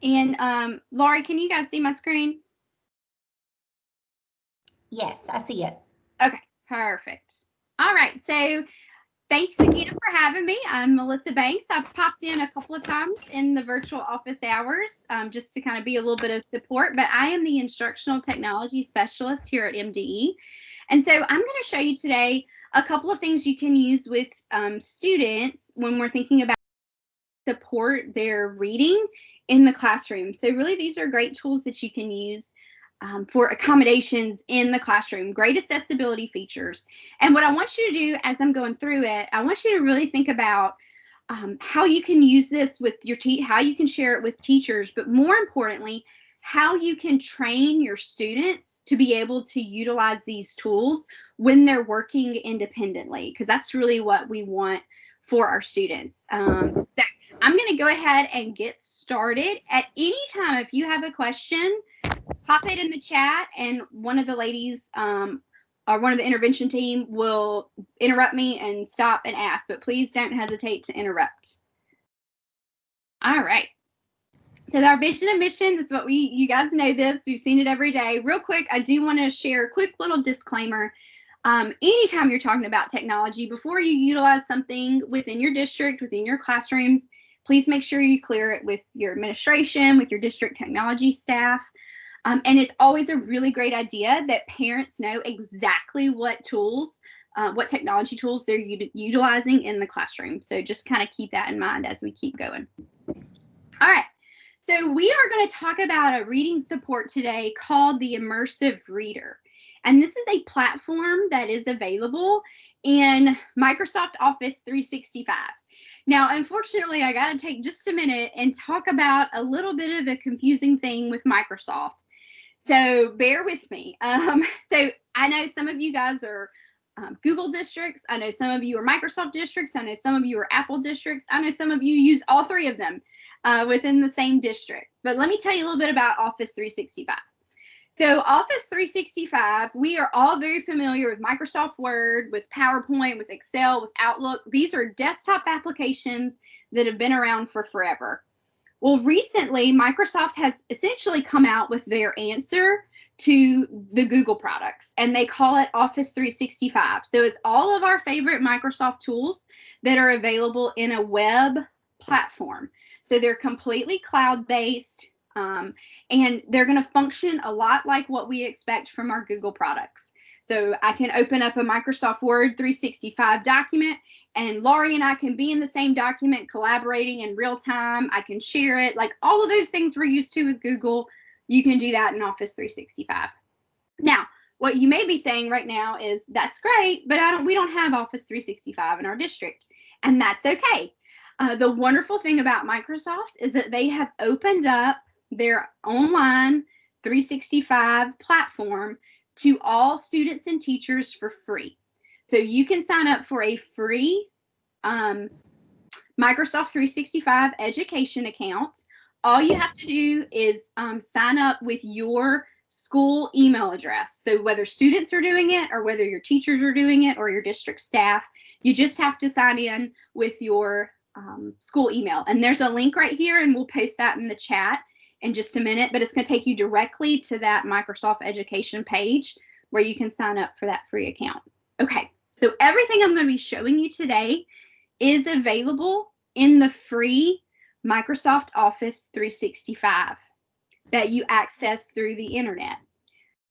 And Laurie, can you guys see my screen? Yes, I see it. Okay, perfect. All right, so thanks again for having me. I'm Melissa Banks. I've popped in a couple of times in the virtual office hours just to kind of be a little bit of support, but I am the instructional technology specialist here at MDE. And so I'm going to show you today a couple of things you can use with students when we're thinking about support their reading in the classroom. So really these are great tools that you can use for accommodations in the classroom, great accessibility features. And what I want you to do as I'm going through it, I want you to really think about how you can use this with your how you can share it with teachers, but more importantly, how you can train your students to be able to utilize these tools when they're working independently, because that's really what we want for our students. So I'm going to go ahead and get started. At any time, if you have a question, pop it in the chat and one of the ladies or one of the intervention team will interrupt me and stop and ask, but please don't hesitate to interrupt. All right. So our vision and mission, this is what you guys know this, we've seen it every day. Real quick, I do want to share a quick little disclaimer. Anytime you're talking about technology, before you utilize something within your district, within your classrooms, please make sure you clear it with your administration, with your district technology staff. And it's always a really great idea that parents know exactly what tools, what technology tools they're utilizing in the classroom. So just kind of keep that in mind as we keep going. All right. So we are going to talk about a reading support today called the Immersive Reader. And this is a platform that is available in Microsoft Office 365. Now, unfortunately, I got to take just a minute and talk about a little bit of a confusing thing with Microsoft. So bear with me. So I know some of you guys are Google districts. I know some of you are Microsoft districts. I know some of you are Apple districts. I know some of you use all three of them within the same district. But let me tell you a little bit about Office 365. So Office 365, we are all very familiar with Microsoft Word, with PowerPoint, with Excel, with Outlook. These are desktop applications that have been around for forever. Well, recently, Microsoft has essentially come out with their answer to the Google products, and they call it Office 365. So it's all of our favorite Microsoft tools that are available in a web platform. So they're completely cloud-based, and they're going to function a lot like what we expect from our Google products. So I can open up a Microsoft Word 365 document, and Laurie and I can be in the same document collaborating in real time. I can share it, like all of those things we're used to with Google. You can do that in Office 365. Now, what you may be saying right now is that's great, but we don't have Office 365 in our district, and that's okay. The wonderful thing about Microsoft is that they have opened up their online 365 platform to all students and teachers for free. So you can sign up for a free Microsoft 365 education account. All you have to do is sign up with your school email address. So whether students are doing it or whether your teachers are doing it or your district staff, you just have to sign in with your school email. And there's a link right here, and we'll post that in the chat in just a minute, but it's going to take you directly to that Microsoft education page where you can sign up for that free account. Okay, so everything I'm going to be showing you today is available in the free Microsoft Office 365 that you access through the internet.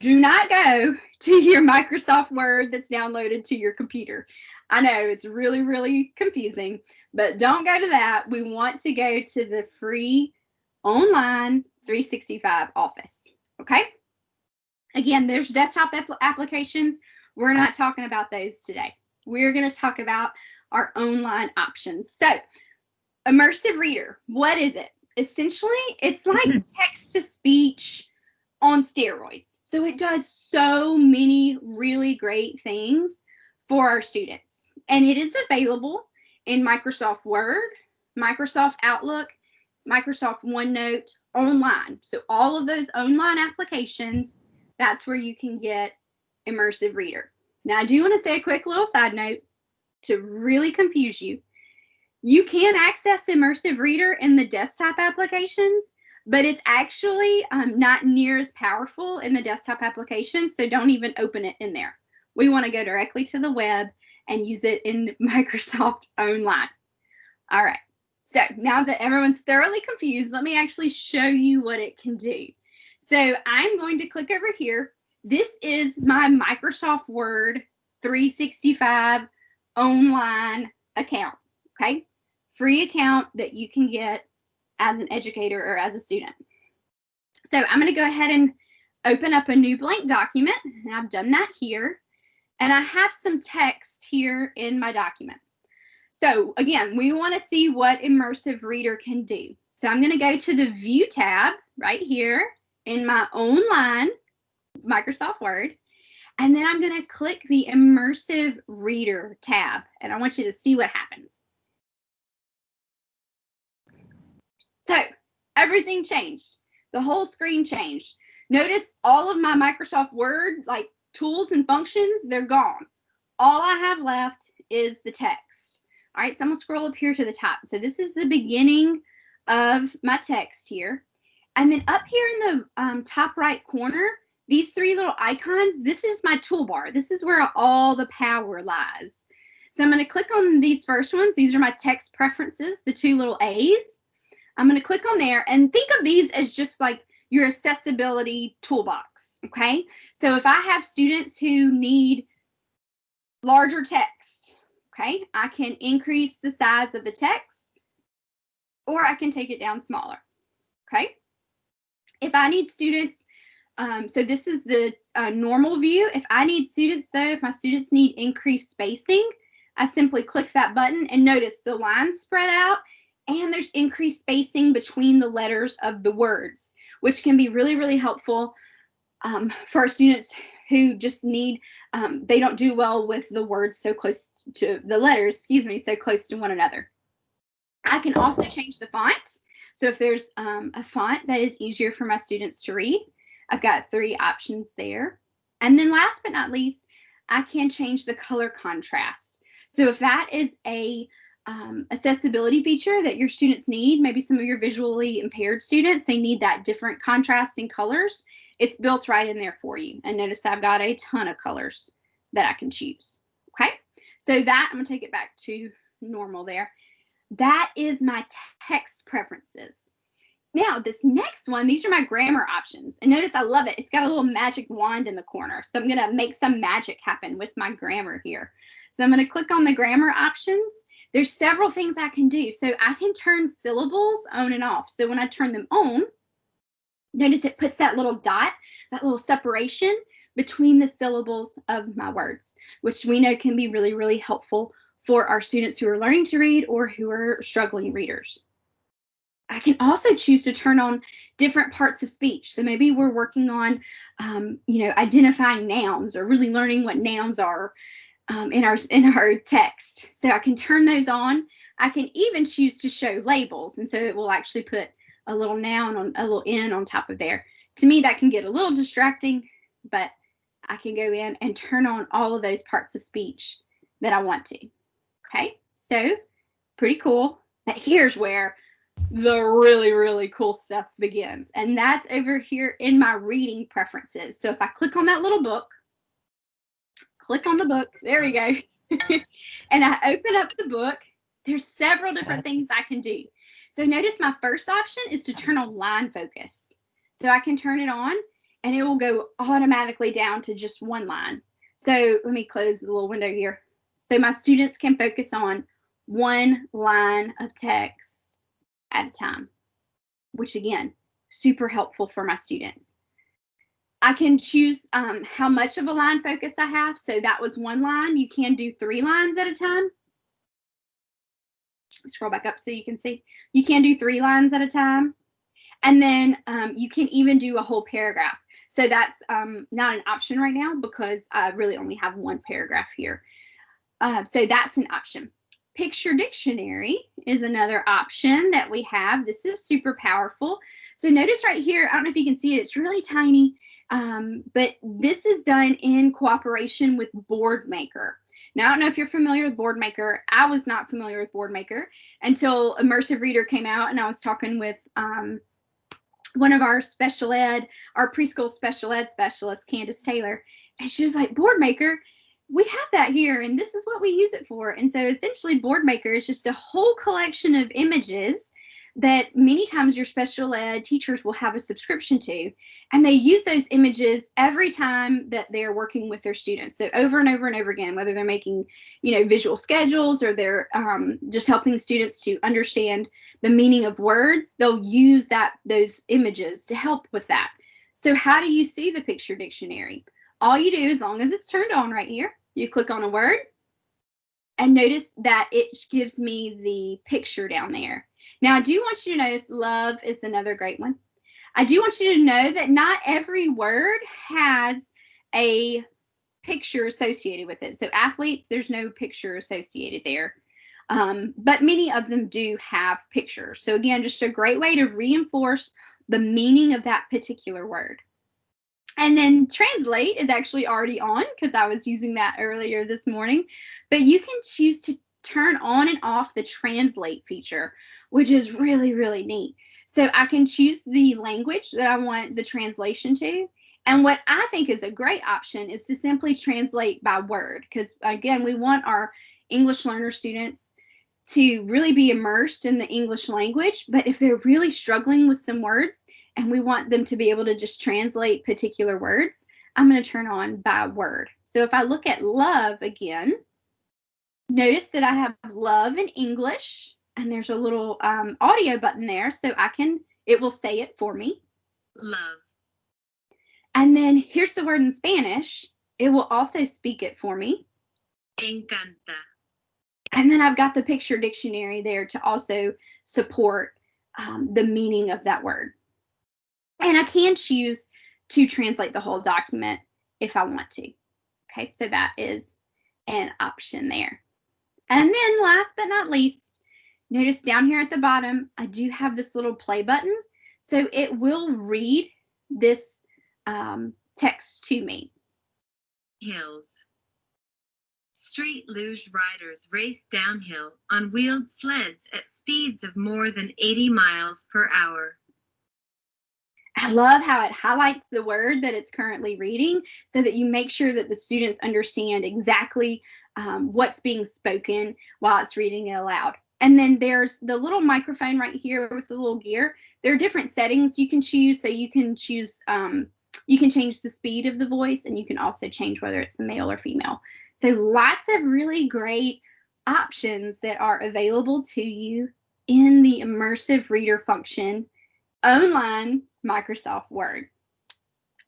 Do not go to your Microsoft Word that's downloaded to your computer. I know it's really, really confusing, but don't go to that. We want to go to the free online 365 Office, okay? Again, there's desktop applications. We're not talking about those today. We're going to talk about our online options. So, Immersive Reader, what is it? Essentially, it's like text-to-speech on steroids. So it does so many really great things for our students. And it is available in Microsoft Word, Microsoft Outlook, Microsoft OneNote online. So all of those online applications, that's where you can get Immersive Reader. Now, I do want to say a quick little side note to really confuse you. You can access Immersive Reader in the desktop applications, but it's actually not near as powerful in the desktop application, so don't even open it in there. We want to go directly to the web and use it in Microsoft Online. All right, so now that everyone's thoroughly confused, let me actually show you what it can do. So I'm going to click over here. This is my Microsoft Word 365 online account, okay? Free account that you can get as an educator or as a student. So I'm going to go ahead and open up a new blank document, and I've done that here. And I have some text here in my document. So again, we want to see what Immersive Reader can do. So I'm going to go to the View tab right here in my online Microsoft Word. And then I'm going to click the Immersive Reader tab. And I want you to see what happens. So everything changed. The whole screen changed. Notice all of my Microsoft Word, like tools and functions, they're gone. All I have left is the text. All right, so I'm going to scroll up here to the top. So this is the beginning of my text here. And then up here in the top right corner, these three little icons, this is my toolbar. This is where all the power lies. So I'm going to click on these first ones. These are my text preferences, the two little A's. I'm going to click on there and think of these as just like your accessibility toolbox, okay? So if I have students who need larger text, okay, I can increase the size of the text or I can take it down smaller, okay? If I need students, so this is the normal view. If I need students though, if my students need increased spacing, I simply click that button and notice the lines spread out and there's increased spacing between the letters of the words, which can be really, really helpful for our students who just need, they don't do well with the words so close to the letters, excuse me, so close to one another. I can also change the font. So if there's a font that is easier for my students to read, I've got 3 options there. And then last but not least, I can change the color contrast. So if that is a accessibility feature that your students need, maybe some of your visually impaired students, they need that different contrast in colors, it's built right in there for you. And notice I've got a ton of colors that I can choose. Okay, so that, I'm gonna take it back to normal there. That is my text preferences. Now this next one, these are my grammar options. And notice I love it. It's got a little magic wand in the corner. So I'm gonna make some magic happen with my grammar here. So I'm gonna click on the grammar options. There's several things I can do. So I can turn syllables on and off. So when I turn them on, notice it puts that little dot, that little separation between the syllables of my words, which we know can be really, really helpful for our students who are learning to read or who are struggling readers. I can also choose to turn on different parts of speech. So maybe we're working on, identifying nouns or really learning what nouns are in our text. So I can turn those on. I can even choose to show labels. And so it will actually put a little noun on a little N on top of there. To me, that can get a little distracting, but I can go in and turn on all of those parts of speech that I want to. Okay, so pretty cool. But here's where the really, really cool stuff begins. And that's over here in my reading preferences. So if I click on that little book, click on the book, there we go. And I open up the book, there's several different things I can do. So notice my first option is to turn on line focus. So I can turn it on and it will go automatically down to just one line. So let me close the little window here. So my students can focus on one line of text at a time, which again, super helpful for my students. I can choose how much of a line focus I have. So that was one line. You can do 3 lines at a time. Scroll back up so you can see. You can do 3 lines at a time. And then you can even do a whole paragraph. So that's not an option right now because I really only have 1 paragraph here. So that's an option. Picture dictionary is another option that we have. This is super powerful. So notice right here, I don't know if you can see it, it's really tiny, but this is done in cooperation with BoardMaker. Now, I don't know if you're familiar with BoardMaker. I was not familiar with BoardMaker until Immersive Reader came out, and I was talking with one of our special ed, our preschool special ed specialist, Candace Taylor, and she was like, Boardmaker, we have that here, and this is what we use it for. And so essentially, Boardmaker is just a whole collection of images that many times your special ed teachers will have a subscription to, and they use those images every time that they're working with their students. So over and over and over again, whether they're making, visual schedules or they're just helping students to understand the meaning of words, they'll use those images to help with that. So how do you see the picture dictionary? All you do, as long as it's turned on right here, you click on a word, and notice that it gives me the picture down there. Now, I do want you to notice love is another great one. I do want you to know that not every word has a picture associated with it. So athletes, there's no picture associated there. But many of them do have pictures. So again, just a great way to reinforce the meaning of that particular word. And then translate is actually already on because I was using that earlier this morning. But you can choose to turn on and off the translate feature, which is really, really neat. So I can choose the language that I want the translation to. And what I think is a great option is to simply translate by word, because again, we want our English learner students to really be immersed in the English language. But if they're really struggling with some words and we want them to be able to just translate particular words, I'm going to turn on by word. So if I look at love again, notice that I have love in English, and there's a little audio button there, so it will say it for me. Love. And then here's the word in Spanish. It will also speak it for me. Encanta. And then I've got the picture dictionary there to also support the meaning of that word. And I can choose to translate the whole document if I want to. Okay, so that is an option there. And then last but not least, notice down here at the bottom, I do have this little play button. So it will read this text to me. Hills. Street luge riders race downhill on wheeled sleds at speeds of more than 80 miles per hour. I love how it highlights the word that it's currently reading so that you make sure that the students understand exactly what's being spoken while it's reading it aloud. And then there's the little microphone right here with the little gear. There are different settings you can choose. So you can choose, you can change the speed of the voice, and you can also change whether it's male or female. So lots of really great options that are available to you in the Immersive Reader function online Microsoft Word.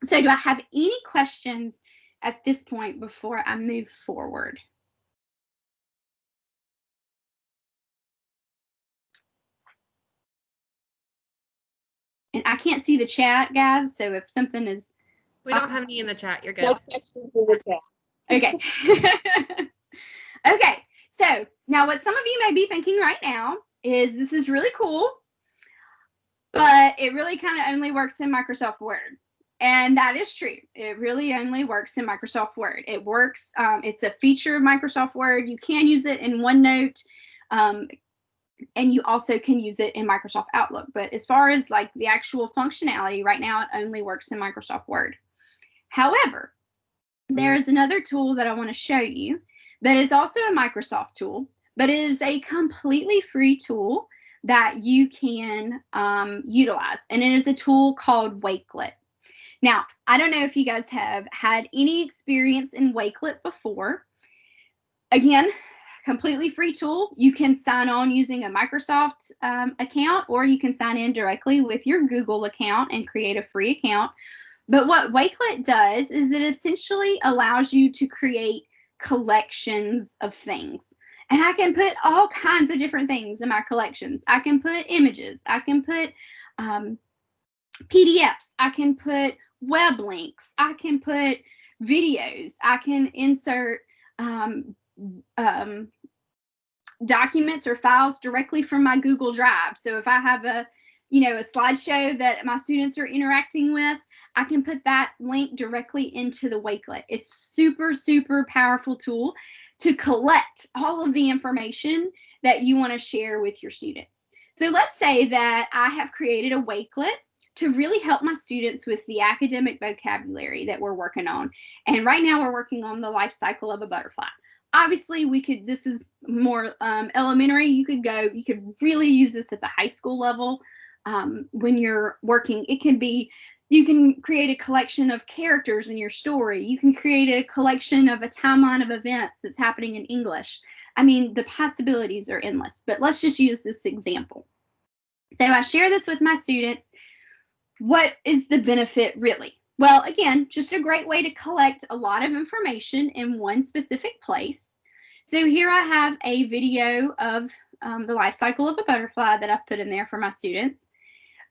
So do I have any questions at this point before I move forward? And I can't see the chat, guys, so if something is... We don't have any in the chat. You're good. No questions in the chat. Okay. Okay, so now what some of you may be thinking right now is this is really cool, but it really kind of only works in Microsoft Word. And that is true. It really only works in Microsoft Word. It works, it's a feature of Microsoft Word. You can use it in OneNote, and you also can use it in Microsoft Outlook. But as far as like the actual functionality, right now it only works in Microsoft Word. However, there is another tool that I want to show you that is also a Microsoft tool, but it is a completely free tool that you can utilize. And it is a tool called Wakelet. Now, I don't know if you guys have had any experience in Wakelet before. Again, completely free tool. You can sign on using a Microsoft account, or you can sign in directly with your Google account and create a free account. But what Wakelet does is it essentially allows you to create collections of things. And I can put all kinds of different things in my collections. I can put images. I can put PDFs. I can put web links. I can put videos. I can insert documents or files directly from my Google Drive. So if I have a slideshow that my students are interacting with, I can put that link directly into the Wakelet. It's super, super powerful tool to collect all of the information that you want to share with your students. So let's say that I have created a Wakelet to really help my students with the academic vocabulary that we're working on. And right now we're working on the life cycle of a butterfly. Obviously, this is more elementary. You could really use this at the high school level. When you're working, you can create a collection of characters in your story. You can create a collection of a timeline of events that's happening in English. I mean, the possibilities are endless, but let's just use this example. So I share this with my students. What is the benefit really? Well, again, just a great way to collect a lot of information in one specific place. So here I have a video of the life cycle of a butterfly that I've put in there for my students.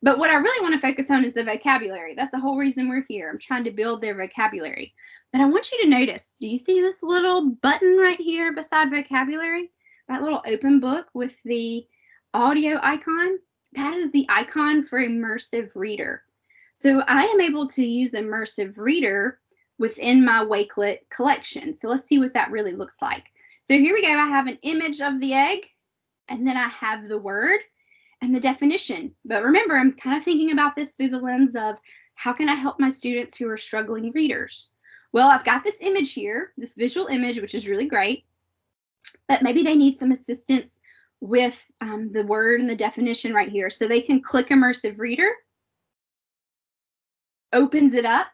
But what I really want to focus on is the vocabulary. That's the whole reason we're here. I'm trying to build their vocabulary. But I want you to notice, do you see this little button right here beside vocabulary? That little open book with the audio icon? That is the icon for Immersive Reader. So I am able to use Immersive Reader within my Wakelet collection. So let's see what that really looks like. So here we go. I have an image of the egg, and then I have the word and the definition. But remember, I'm kind of thinking about this through the lens of how can I help my students who are struggling readers? Well, I've got this image here, this visual image, which is really great, but maybe they need some assistance with the word and the definition right here. So they can click Immersive Reader, opens it up.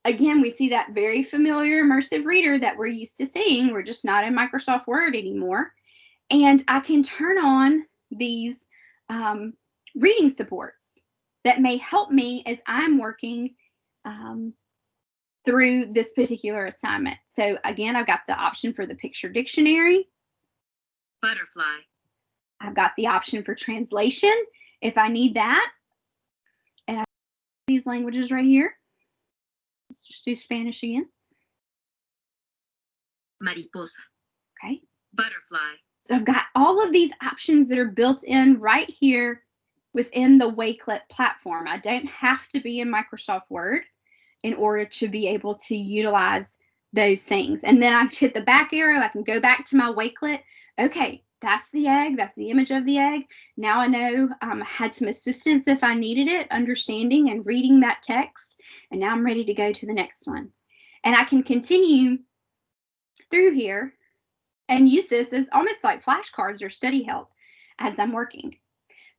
Again, we see that very familiar Immersive Reader that we're used to seeing. We're just not in Microsoft Word anymore. And I can turn on these reading supports that may help me as I'm working through this particular assignment. So again, I've got the option for the picture dictionary. Butterfly. I've got the option for translation if I need that. And I have these languages right here. Let's just do Spanish again. Mariposa. Okay. Butterfly. So I've got all of these options that are built in right here within the Wakelet platform. I don't have to be in Microsoft Word in order to be able to utilize those things. And then I hit the back arrow. I can go back to my Wakelet. Okay, that's the egg. That's the image of the egg. Now I know I had some assistance if I needed it, understanding and reading that text. And now I'm ready to go to the next one. And I can continue through here and use this as almost like flashcards or study help as I'm working.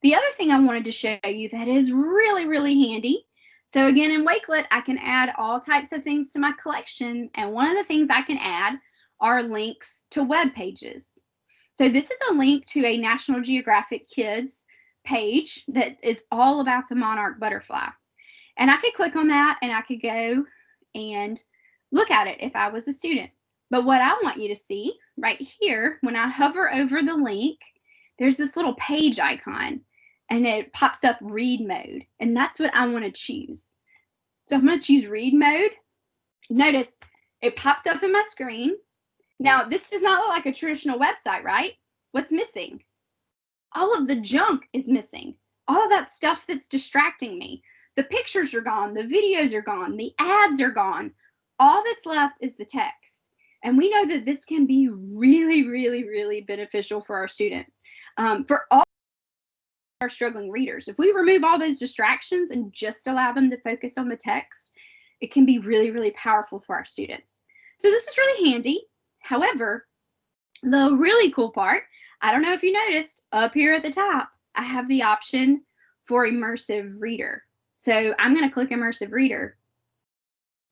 The other thing I wanted to show you that is really, really handy. So again, in Wakelet, I can add all types of things to my collection. And one of the things I can add are links to web pages. So this is a link to a National Geographic Kids page that is all about the monarch butterfly. And I could click on that and I could go and look at it if I was a student. But what I want you to see right here, when I hover over the link, there's this little page icon and it pops up read mode. And that's what I want to choose. So I'm going to choose read mode. Notice it pops up in my screen. Now, this does not look like a traditional website, right? What's missing? All of the junk is missing. All of that stuff that's distracting me. The pictures are gone. The videos are gone. The ads are gone. All that's left is the text. And we know that this can be really, really, really beneficial for our students, for all our struggling readers. If we remove all those distractions and just allow them to focus on the text, it can be really, really powerful for our students. So this is really handy. However, the really cool part, I don't know if you noticed, up here at the top, I have the option for Immersive Reader. So I'm going to click Immersive Reader.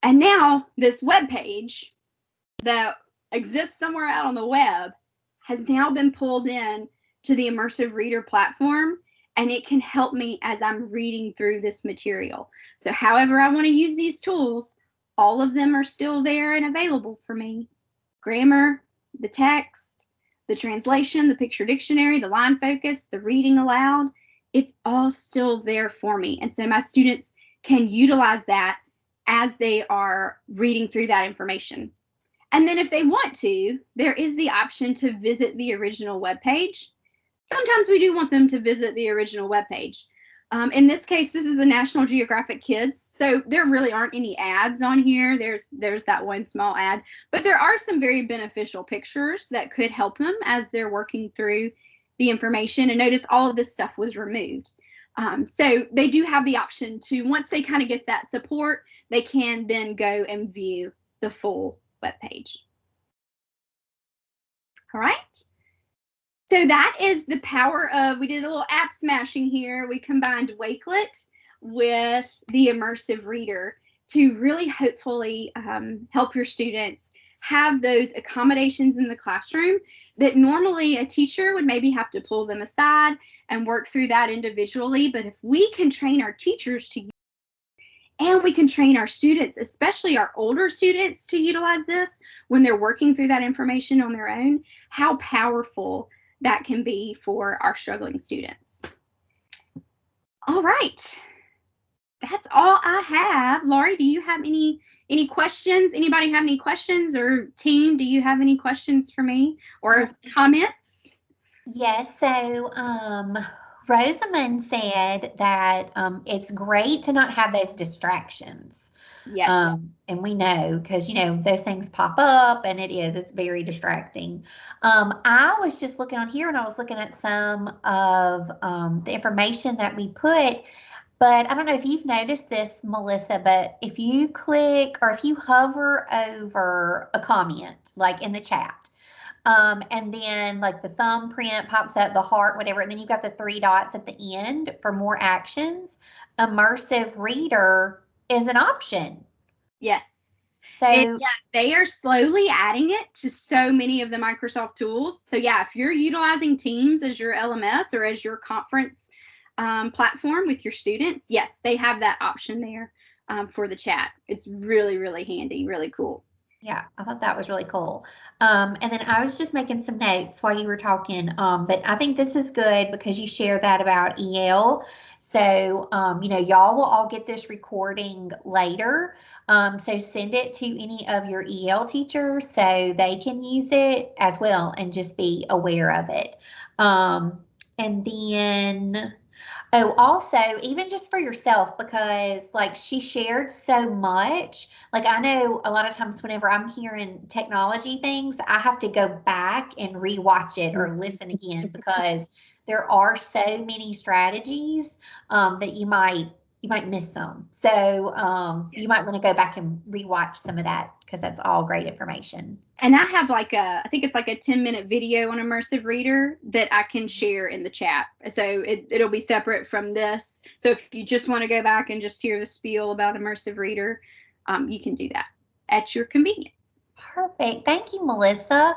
And now this web page that exists somewhere out on the web has now been pulled in to the Immersive Reader platform, and it can help me as I'm reading through this material. So however I want to use these tools, all of them are still there and available for me. Grammar, the text, the translation, the picture dictionary, the line focus, the reading aloud, it's all still there for me. And so my students can utilize that as they are reading through that information. And then if they want to, there is the option to visit the original web page. Sometimes we do want them to visit the original web page. In this case, this is the National Geographic Kids, so there really aren't any ads on here. There's that one small ad, but there are some very beneficial pictures that could help them as they're working through the information. And notice all of this stuff was removed. So they do have the option to, once they kind of get that support, they can then go and view the full web page. All right. So that is the power of, we did a little app smashing here. We combined Wakelet with the Immersive Reader to really hopefully help your students have those accommodations in the classroom that normally a teacher would maybe have to pull them aside and work through that individually. But if we can train our teachers to, and we can train our students, especially our older students, to utilize this when they're working through that information on their own, how powerful that can be for our struggling students. All right. That's all I have. Laurie, do you have any questions? Anybody have any questions? Or team, do you have any questions for me or comments? Yes, so Rosamond said that it's great to not have those distractions. Yes. And we know, because, you know, those things pop up and it's very distracting. I was just looking on here and I was looking at some of the information that we put, but I don't know if you've noticed this, Melissa, but if you click or if you hover over a comment, like in the chat, and then like the thumbprint pops up, the heart, whatever, and then you've got the 3 dots at the end for more actions, Immersive Reader is an option. Yes. So and yeah, they are slowly adding it to so many of the Microsoft tools. So yeah, if you're utilizing Teams as your LMS or as your conference platform with your students, yes, they have that option there for the chat. It's really, really handy, really cool. Yeah, I thought that was really cool. And then I was just making some notes while you were talking, but I think this is good because you share that about EL. So, you know, y'all will all get this recording later. So send it to any of your EL teachers so they can use it as well and just be aware of it. And then, oh, also, even just for yourself, because like she shared so much, like I know a lot of times whenever I'm hearing technology things, I have to go back and rewatch it or listen again because there are so many strategies that you might miss some. So you might want to go back and rewatch some of that because that's all great information. And I have like I think it's like a 10-minute video on Immersive Reader that I can share in the chat. So it'll be separate from this. So if you just want to go back and just hear the spiel about Immersive Reader, you can do that at your convenience. Perfect. Thank you, Melissa.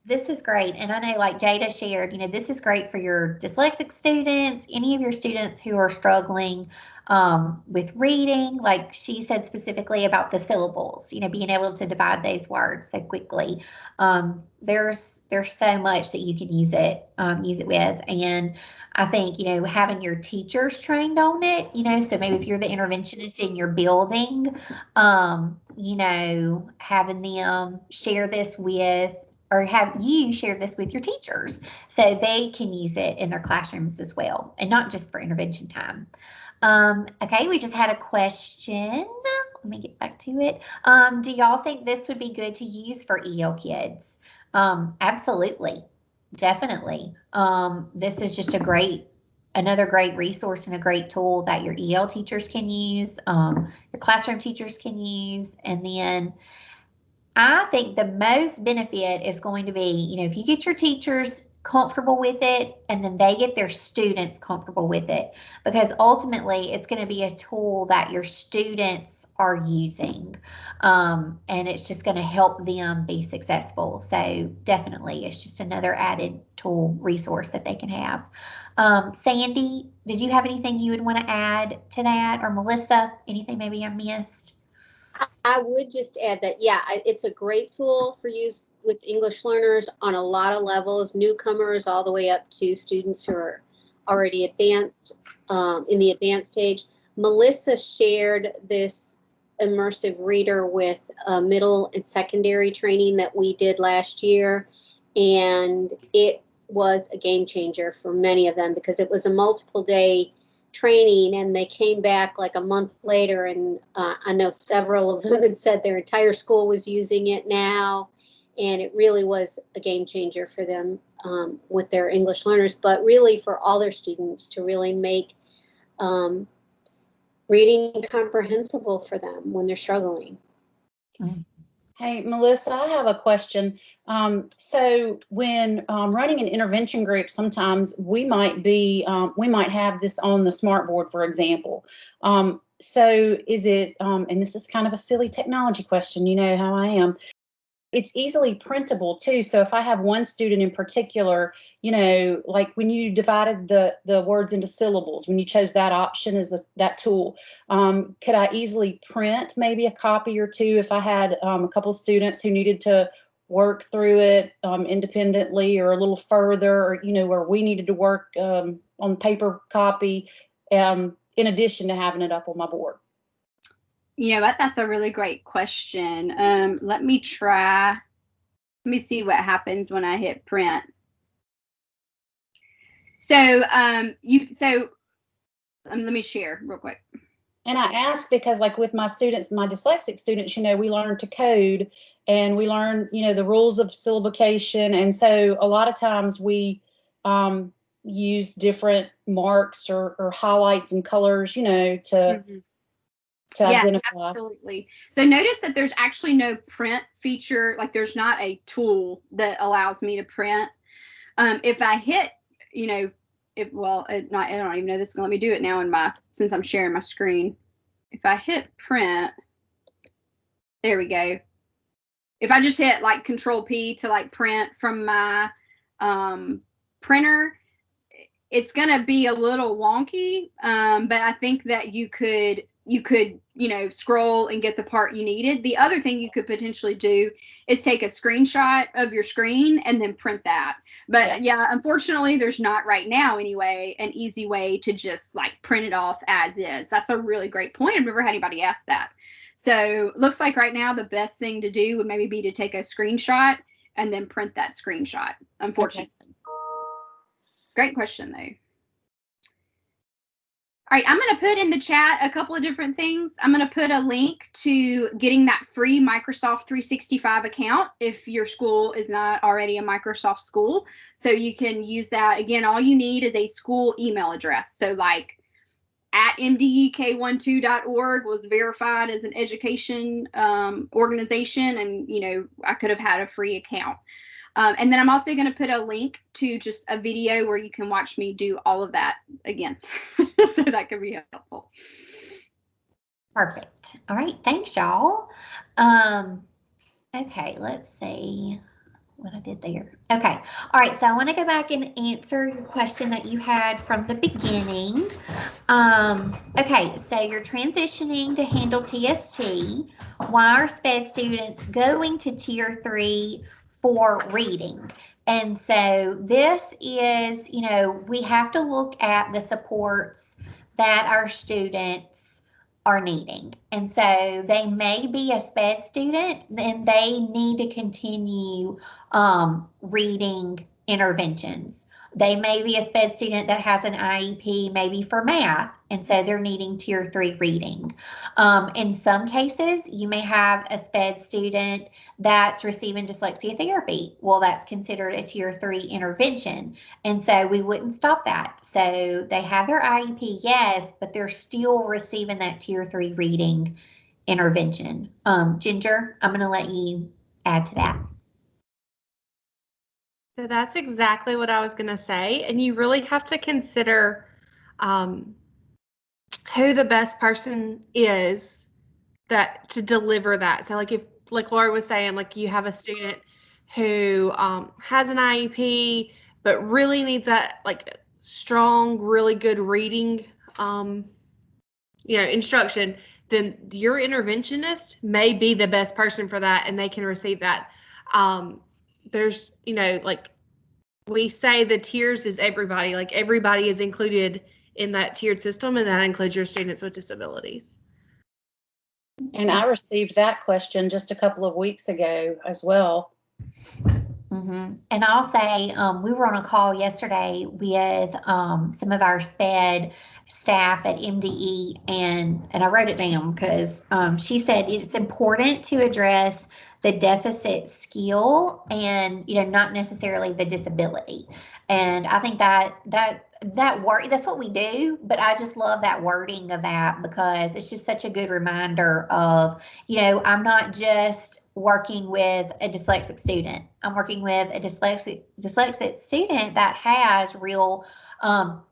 This is great. And I know like Jada shared, you know, this is great for your dyslexic students, any of your students who are struggling with reading, like she said specifically about the syllables, you know, being able to divide those words so quickly. There's so much that you can use it with. And I think, you know, having your teachers trained on it, you know, so maybe if you're the interventionist in your building, you know, having them share this with, or have you share this with your teachers so they can use it in their classrooms as well, and not just for intervention time. Okay, we just had a question. Let me get back to it. Do y'all think this would be good to use for EL kids? Absolutely, definitely. This is just another great resource and a great tool that your EL teachers can use, your classroom teachers can use, and then I think the most benefit is going to be, you know, if you get your teachers comfortable with it and then they get their students comfortable with it, because ultimately it's going to be a tool that your students are using, and it's just going to help them be successful. So definitely it's just another added tool resource that they can have. Sandy, did you have anything you would want to add to that, or Melissa, anything maybe I missed? I would just add that, yeah, it's a great tool for use with English learners on a lot of levels, newcomers all the way up to students who are already advanced, in the advanced stage. Melissa shared this Immersive Reader with middle and secondary training that we did last year, and it was a game changer for many of them because it was a multiple day training, and they came back like a month later, and I know several of them had said their entire school was using it now, and it really was a game changer for them. with their English learners, but really for all their students to really make reading comprehensible for them when they're struggling. Hey, Melissa, I have a question. So when running an intervention group, sometimes we might have this on the smartboard, for example. So is it, and this is kind of a silly technology question, you know how I am. It's easily printable too. So if I have one student in particular, you know, like when you divided the words into syllables, when you chose that option as that tool, could I easily print maybe a copy or two if I had a couple of students who needed to work through it independently or a little further, or, you know, where we needed to work on paper copy in addition to having it up on my board? You know what? That's a really great question. Let me see what happens when I hit print. So let me share real quick. And I ask because, like, with my students, my dyslexic students, you know, we learn to code and we learn, you know, the rules of syllabication. And so a lot of times we use different marks or highlights and colors, you know, to identify. Absolutely. So notice that there's actually no print feature. Like, there's not a tool that allows me to print. If I hit, you know, I don't even know this is gonna let me do it now since I'm sharing my screen. If I hit print, there we go. If I just hit like Control P to like print from my printer, it's gonna be a little wonky. But I think that you could, you know, scroll and get the part you needed. The other thing you could potentially do is take a screenshot of your screen and then print that. But yeah, unfortunately, there's not right now anyway an easy way to just like print it off as is. That's a really great point. I've never had anybody ask that. So looks like right now the best thing to do would maybe be to take a screenshot and then print that screenshot, unfortunately. Okay. Great question though. All right, I'm going to put in the chat a couple of different things. I'm going to put a link to getting that free Microsoft 365 account if your school is not already a Microsoft school. So you can use that. Again, all you need is a school email address. So like @mdek12.org was verified as an education organization, and, you know, I could have had a free account. And then I'm also going to put a link to just a video where you can watch me do all of that again. So that could be helpful. Perfect. All right. Thanks, y'all. Okay, let's see what I did there. Okay. All right. So I want to go back and answer your question that you had from the beginning. Okay. So you're transitioning to handle TST. Why are SPED students going to Tier 3 for reading? And so this is, you know, we have to look at the supports that our students are needing. And so they may be a SPED student and they need to continue reading interventions. They may be a SPED student that has an IEP maybe for math, and so they're needing Tier 3 reading. In some cases, you may have a SPED student that's receiving dyslexia therapy. Well, that's considered a Tier 3 intervention, and so we wouldn't stop that. So they have their IEP, yes, but they're still receiving that Tier 3 reading intervention. Ginger, I'm going to let you add to that. So that's exactly what I was going to say. And you really have to consider who the best person is to deliver that. So like if, like Laura was saying, like you have a student who has an IEP, but really needs that like strong, really good reading, instruction, then your interventionist may be the best person for that, and they can receive that. There's, like we say the tiers is everybody, like everybody is included in that tiered system, and that includes your students with disabilities. And I received that question just a couple of weeks ago as well. Mm-hmm. And I'll say we were on a call yesterday with some of our SPED staff at MDE, and I wrote it down because she said it's important to address the deficit skill and, not necessarily the disability. And I think that word, that's what we do, but I just love that wording of that because it's just such a good reminder of, I'm not just working with a dyslexic student. I'm working with a dyslexic student that has real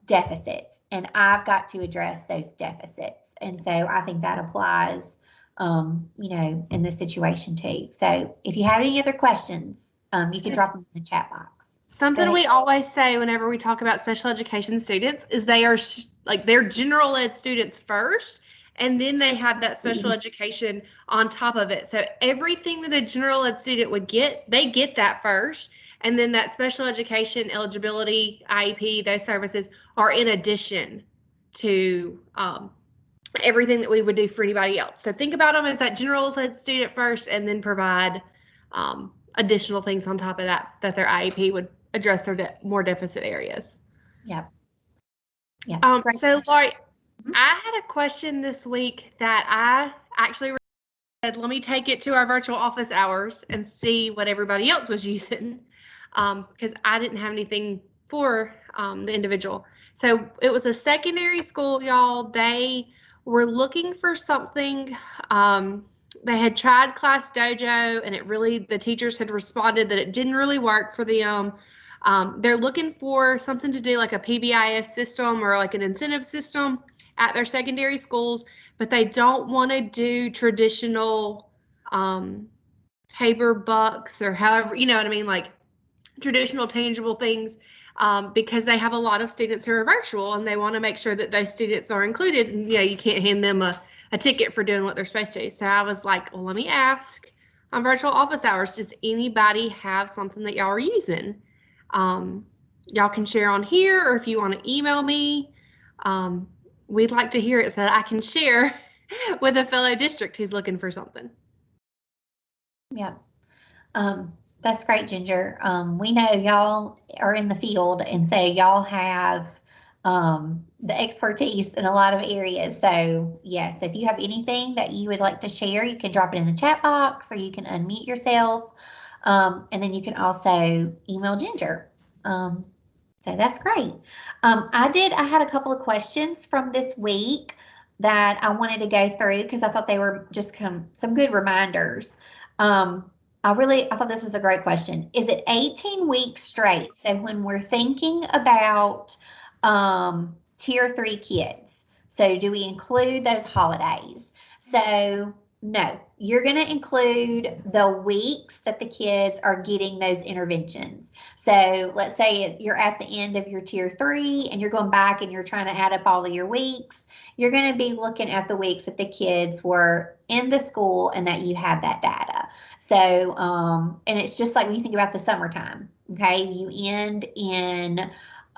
deficits, and I've got to address those deficits. And so I think that applies, in this situation too. So if you have any other questions, you can drop them in the chat box. Something we always say whenever we talk about special education students is they are they're general ed students first, and then they have that special education on top of it. So everything that a general ed student would get, they get that first. And then that special education eligibility, IEP, those services are in addition to everything that we would do for anybody else. So think about them as that general ed student first, and then provide additional things on top of that their IEP would address their more deficit areas. Yep. Yeah. So Laurie, I had a question this week that I actually said, let me take it to our virtual office hours and see what everybody else was using, because I didn't have anything for the individual. So it was a secondary school, y'all. They were looking for something. They had tried Class Dojo, and the teachers had responded that it didn't really work for them. They're looking for something to do like a PBIS system or like an incentive system at their secondary schools, but they don't want to do traditional paper bucks or however, you know what I mean, like traditional tangible things, because they have a lot of students who are virtual, and they want to make sure that those students are included. And you can't hand them a ticket for doing what they're supposed to. So I was like, well, let me ask on virtual office hours, does anybody have something that y'all are using? Y'all can share on here, or if you want to email me, we'd like to hear it so that I can share with a fellow district who's looking for something. Yeah. That's great, Ginger. We know y'all are in the field, and so y'all have the expertise in a lot of areas. So yes, if you have anything that you would like to share, you can drop it in the chat box, or you can unmute yourself. And then you can also email Ginger. So that's great. I had a couple of questions from this week that I wanted to go through because I thought they were just some good reminders. I thought this was a great question. Is it 18 weeks straight? So when we're thinking about Tier 3 kids, so do we include those holidays? So no, you're going to include the weeks that the kids are getting those interventions. So let's say you're at the end of your Tier 3 and you're going back and you're trying to add up all of your weeks. You're going to be looking at the weeks that the kids were in the school and that you have that data. So, and it's just like when you think about the summertime, okay? You end in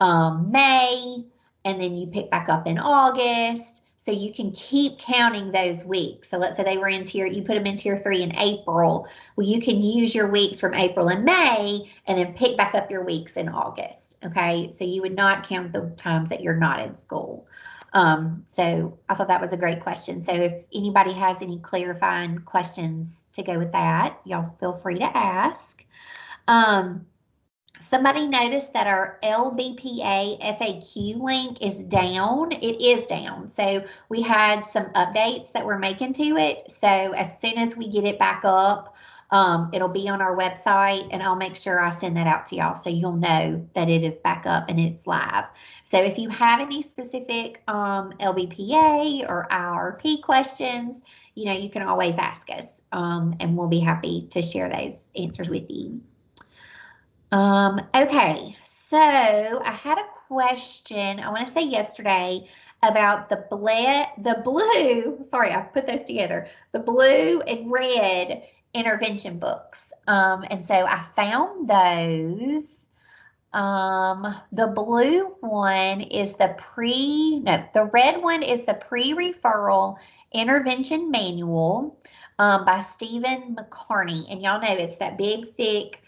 May, and then you pick back up in August. So you can keep counting those weeks. So let's say they were you put them in Tier 3 in April. Well, you can use your weeks from April and May and then pick back up your weeks in August, okay? So you would not count the times that you're not in school. So I thought that was a great question. So if anybody has any clarifying questions to go with that, y'all feel free to ask. Somebody noticed that our LBPA FAQ link is down. It is down. So we had some updates that we're making to it. So as soon as we get it back up, it'll be on our website, and I'll make sure I send that out to y'all so you'll know that it is back up and it's live. So if you have any specific LBPA or IRP questions, you can always ask us, and we'll be happy to share those answers with you. Okay, so I had a question, I want to say yesterday, about the blue, sorry, I put those together, the blue and red intervention books. And so I found those. The blue one is the red one is the pre-referral intervention manual by Stephen McCarney. And y'all know it's that big, thick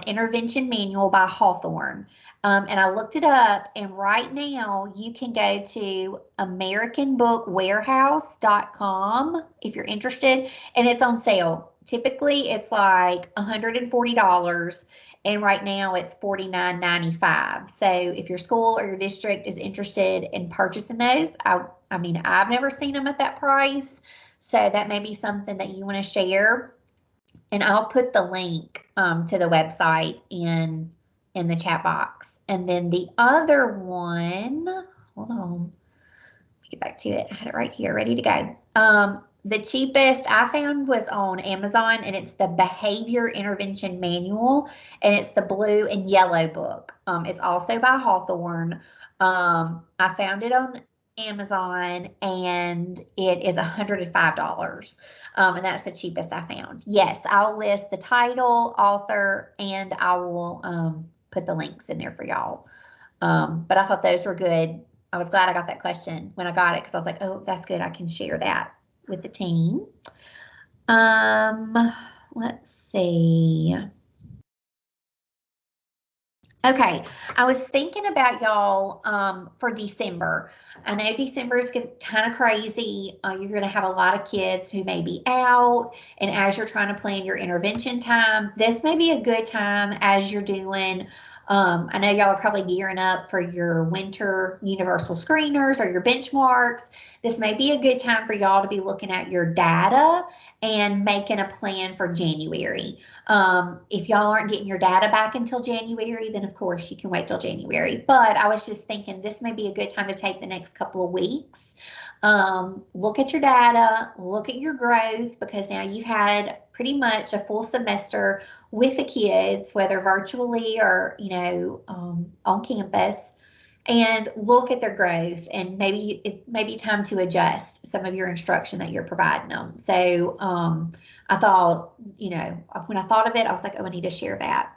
intervention manual by Hawthorne. And I looked it up, and right now you can go to AmericanBookWarehouse.com if you're interested, and it's on sale Typically it's like $140, and right now it's $49.95. So if your school or your district is interested in purchasing those, I mean, I've never seen them at that price. So that may be something that you want to share. And I'll put the link to the website in the chat box. And then the other one, hold on, let me get back to it. I had it right here, ready to go. The cheapest I found was on Amazon, and it's the Behavior Intervention Manual, and it's the blue and yellow book. It's also by Hawthorne. I found it on Amazon, and it is $105. And that's the cheapest I found. Yes, I'll list the title, author, and I will put the links in there for y'all. But I thought those were good. I was glad I got that question when I got it, because I was like, oh, that's good. I can share that with the team. Let's see. Okay, I was thinking about y'all for December. I know December is kind of crazy. You're going to have a lot of kids who may be out, and as you're trying to plan your intervention time, this may be a good time as you're doing. I know y'all are probably gearing up for your winter universal screeners or your benchmarks. This may be a good time for y'all to be looking at your data and making a plan for January. If y'all aren't getting your data back until January, then of course you can wait till January. But I was just thinking this may be a good time to take the next couple of weeks. Look at your data, look at your growth, because now you've had pretty much a full semester with the kids, whether virtually or, on campus, and look at their growth, and maybe it may be time to adjust some of your instruction that you're providing them. So I thought, when I thought of it, I was like, oh, I need to share that.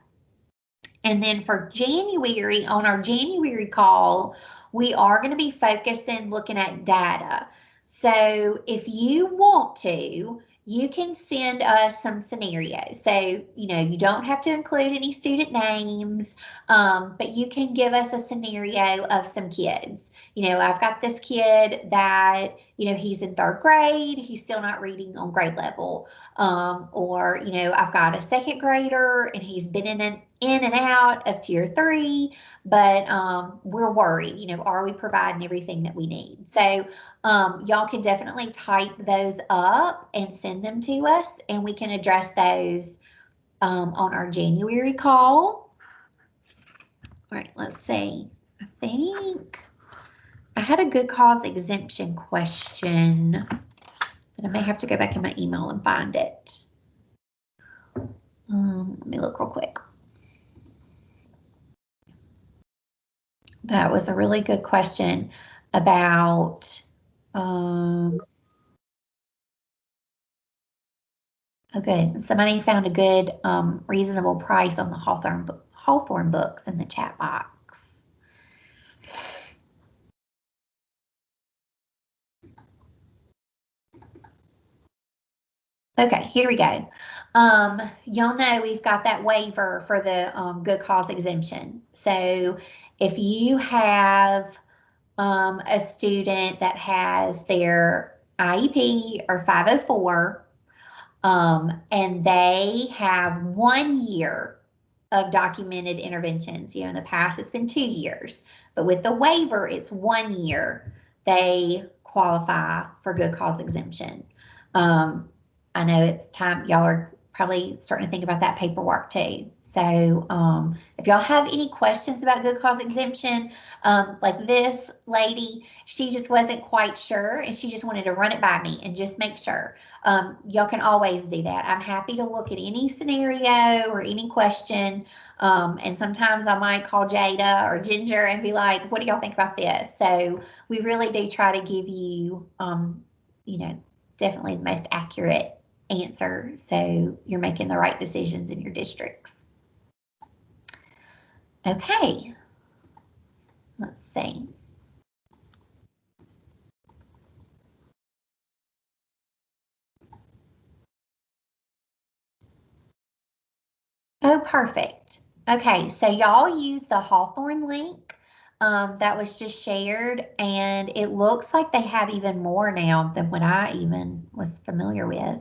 And then for January, on our January call, we are going to be focusing, looking at data. So if you want to, you can send us some scenarios. So, you don't have to include any student names, but you can give us a scenario of some kids. I've got this kid that, he's in 3rd grade, he's still not reading on grade level. Or, I've got a 2nd grader and he's been in and out of tier 3, but we're worried, are we providing everything that we need? So y'all can definitely type those up and send them to us, and we can address those on our January call. All right, let's see. I think I had a good cause exemption question, but I may have to go back in my email and find it. Let me look real quick. That was a really good question about somebody found a good reasonable price on the Hawthorne books in the chat box. Okay, here we go. Y'all know we've got that waiver for the good cause exemption. So if you have a student that has their IEP or 504, and they have 1 year of documented interventions. In the past it's been 2 years, but with the waiver it's 1 year. They qualify for good cause exemption. I know it's time, y'all are probably starting to think about that paperwork too. So if y'all have any questions about good cause exemption, like this lady, she just wasn't quite sure and she just wanted to run it by me and just make sure. Y'all can always do that. I'm happy to look at any scenario or any question. And sometimes I might call Jada or Ginger and be like, what do y'all think about this? So we really do try to give you, definitely the most accurate answer, so you're making the right decisions in your districts. Okay, let's see. Oh, perfect. Okay, so y'all use the Hawthorne link that was just shared, and it looks like they have even more now than what I even was familiar with.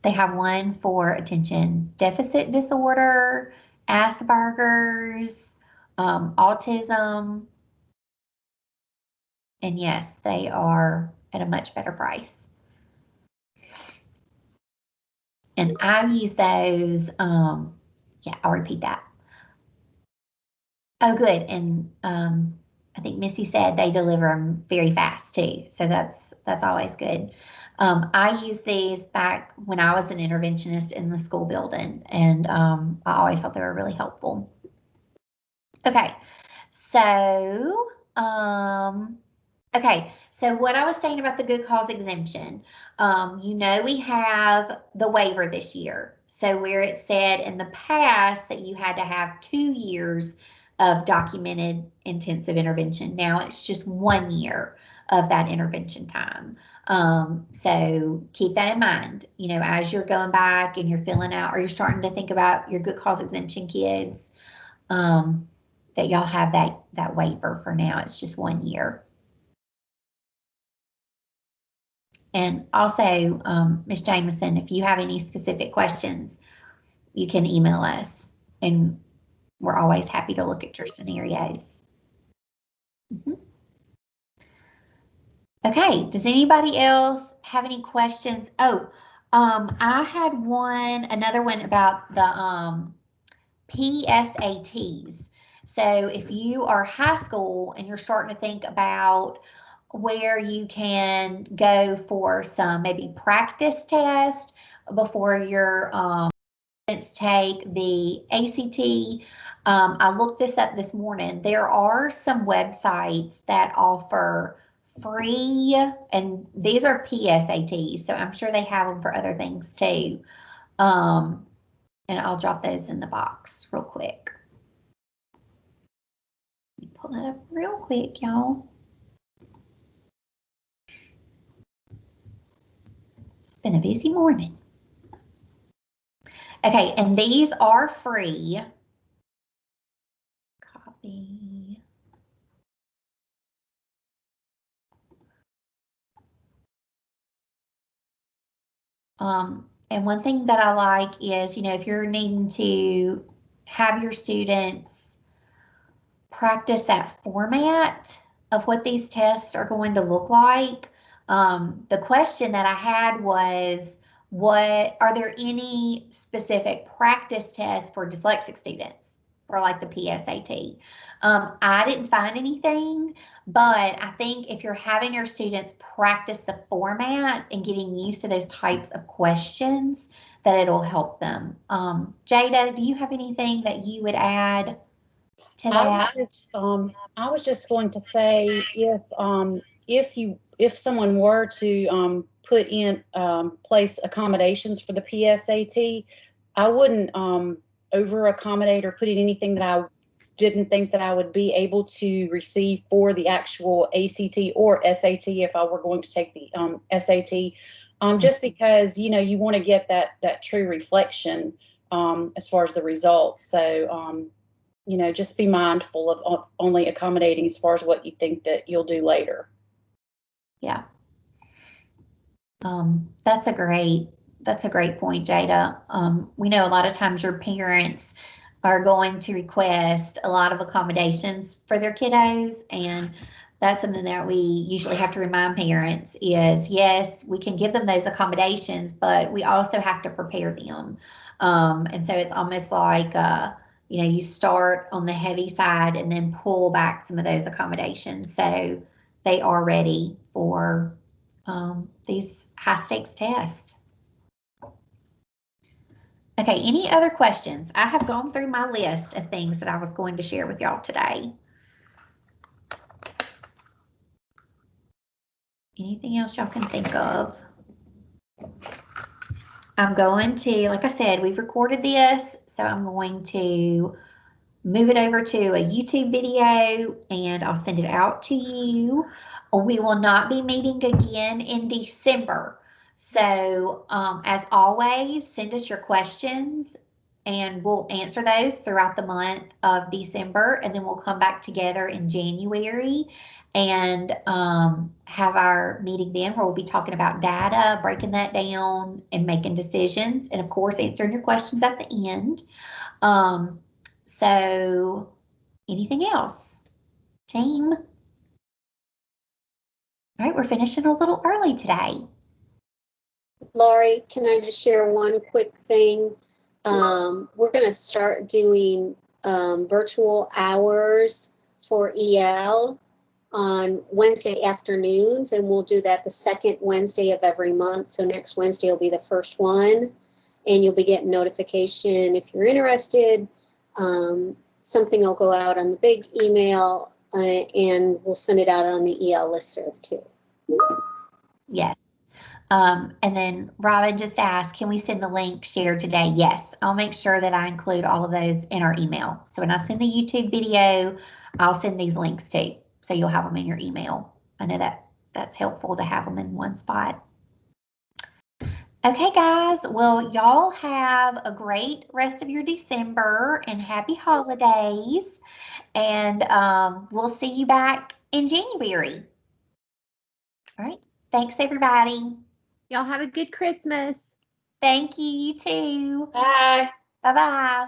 They have one for attention deficit disorder, Asperger's, autism. And yes, they are at a much better price. And I use those, yeah, I'll repeat that. Oh, good. And I think Missy said they deliver them very fast too. So that's always good. I used these back when I was an interventionist in the school building, and I always thought they were really helpful. Okay, so okay, so what I was saying about the good cause exemption, you know, we have the waiver this year. So where it said in the past that you had to have 2 years of documented intensive intervention, now it's just 1 year of that intervention time. So keep that in mind, you know, as you're going back and you're filling out, or you're starting to think about your good cause exemption kids, that y'all have that waiver for now. It's just 1 year. And also, Ms. Jameson, if you have any specific questions, you can email us, and we're always happy to look at your scenarios. Okay, does anybody else have any questions? Oh, I had another one about the PSATs. So if you are high school and you're starting to think about where you can go for some maybe practice test before your students take the ACT, I looked this up this morning. There are some websites that offer free, and these are PSATs, so I'm sure they have them for other things too. And I'll drop those in the box real quick. Let me pull that up real quick, y'all. It's been a busy morning. Okay, and these are free. Copy. And one thing that I like is, you know, if you're needing to have your students practice that format of what these tests are going to look like, the question that I had was, are there any specific practice tests for dyslexic students for like the PSAT? I didn't find anything, but I think if you're having your students practice the format and getting used to those types of questions, that it'll help them. Jada, do you have anything that you would add to that? I was just going to say, if someone were to put in place accommodations for the PSAT, I wouldn't over accommodate or put in anything that I didn't think that I would be able to receive for the actual ACT or SAT if I were going to take the SAT, just because, you know, you want to get that true reflection as far as the results. So, you know, just be mindful of only accommodating as far as what you think that you'll do later. Yeah. That's a great point, Jada. We know a lot of times your parents are going to request a lot of accommodations for their kiddos, and that's something that we usually have to remind parents is, yes, we can give them those accommodations, but we also have to prepare them. And so it's almost like, you know, you start on the heavy side and then pull back some of those accommodations so they are ready for these high stakes tests. Okay, any other questions? I have gone through my list of things that I was going to share with y'all today. Anything else y'all can think of? I'm going to, like I said, we've recorded this, so I'm going to move it over to a YouTube video and I'll send it out to you. We will not be meeting again in December. So as always, send us your questions and we'll answer those throughout the month of December, and then we'll come back together in January and have our meeting then where we'll be talking about data, breaking that down, and making decisions, and of course answering your questions at the end. So anything else, team? All right, we're finishing a little early today. Laurie, can I just share one quick thing? We're going to start doing virtual hours for EL on Wednesday afternoons, and we'll do that the second Wednesday of every month. So next Wednesday will be the first one, and you'll be getting notification if you're interested. Something will go out on the big email, and we'll send it out on the EL listserv too. Yes. And then Robin just asked, can we send the link shared today? Yes, I'll make sure that I include all of those in our email. So when I send the YouTube video, I'll send these links too. So you'll have them in your email. I know that that's helpful to have them in one spot. Okay, guys. Well, y'all have a great rest of your December and happy holidays. And we'll see you back in January. All right. Thanks, everybody. Y'all have a good Christmas. Thank you, you too. Bye. Bye-bye.